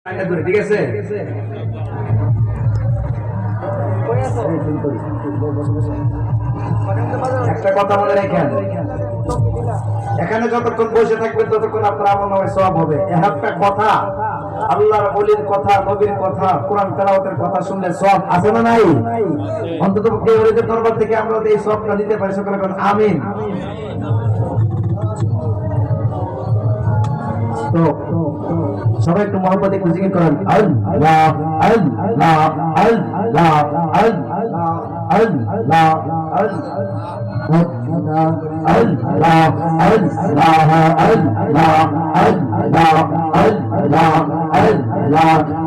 ঠিক আছে। একটা কথা মনে রাখেন, এখানে যতক্ষণ বসে থাকবেন ততক্ষণ আপনার আমলনামায় সওয়াব হবে। একটা কথা, আল্লাহর ওলির কথা, নবীর কথা, কোরআন তেলাওয়াতের কথা শুনলে সওয়াব আছে না নাই? অন্তত ওলিদের দরবার থেকে আমরা এই সওয়াবটা নিতে পারি। সকলে বলেন আমিন। তো সবাই একটু মহব্বতে জিকির করেন, আল্লাহ আল্লাহ আল্লাহ আল্লাহ আল্লাহ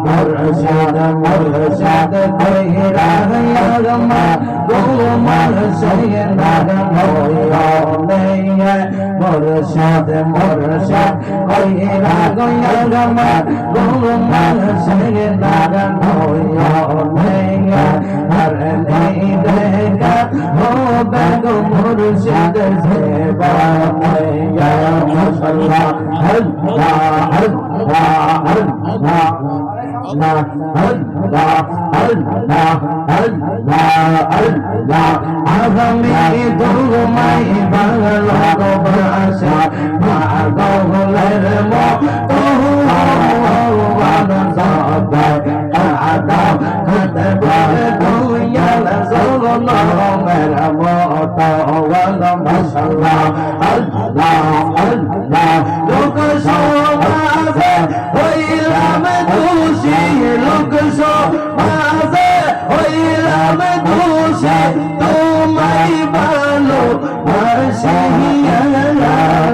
মুর্শিদ মুর্শিদ কইরা ইয়ারমা গোমার সৈয়দা নয়নে মুর্শিদ মুর্শিদ কইরা ইয়ারমা গোমার সৈয়দা নয়নে হর নেইদেগা হো বেগো মুর্শিদ সেবা ইয়া মাশাআল্লাহ আল্লাহ আল্লাহ আল্লাহ আমি তোমায় ভালোবাসা পাগলের মতো মাশাআল্লাহ আল্লাহ আল্লাহ লোক সমাজে হইলাম খুশি, লোক সমাজে হইলাম খুশি, তোমায় ভালো বাসিয়া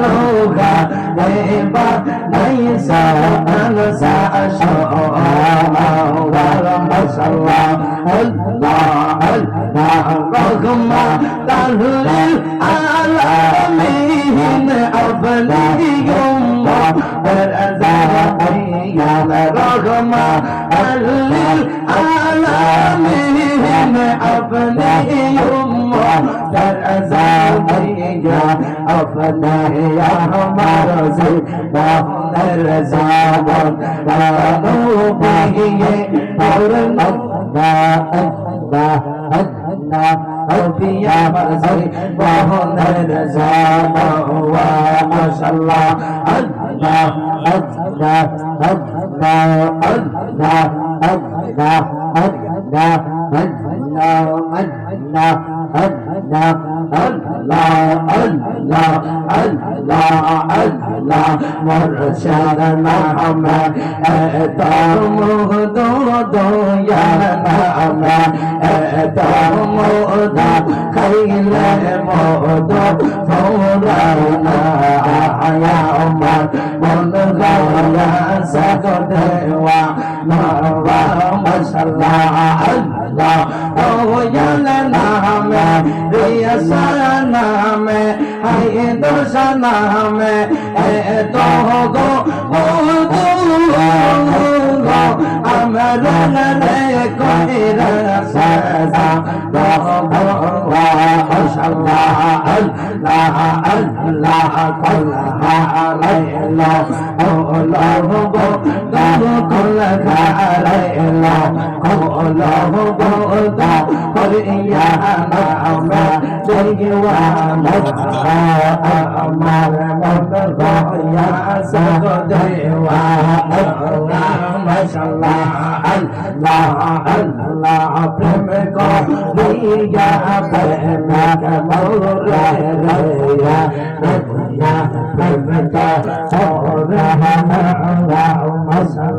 লোকা দেবা নাই সান মাশাআল্লাহ আল্লাহ আল্লাহ রহমা তাহলিল আলামিন আপনি উম্মত বরজাইয়া রহমা তাহলিল আলামিন আপনি উম্মত বরজাইয়া আপনি আমার জিন্দা দরজাবন রানো বিয়ে और अल्लाह अल्लाह अल्लाह अबिया मज़े बहुत रज़ा हुआ माशाअल्लाह अल्लाह अल्लाह अल्लाह अल्लाह अल्लाह अल्लाह अल्लाह अल्लाह अल्लाह अल्लाह अल्लाह अल्लाह अल्लाह मुर्शिद नाम तुम दो दो या नाम तुम दा खैले मोदो फौराना आया उमर मन गाया सगदेवा नवा माशाअल्लाह अल्लाह ओ या नाम रिया नाम है दोसा नाम है तो गो अमर रे कोइरा सदा माशाअल्लाह अल्लाह अल्लाह अल्लाह अल्लाह अल्लाह गो कुल अल्लाह अल्लाह गो करिया नाम जयवा अमर मन गाया सगदेवा माशाअल्लाह अल्लाह अल्लाह प्रेम को दिया प्रेम का मौला रया प्रेम का हो रहा माशाअल्लाह।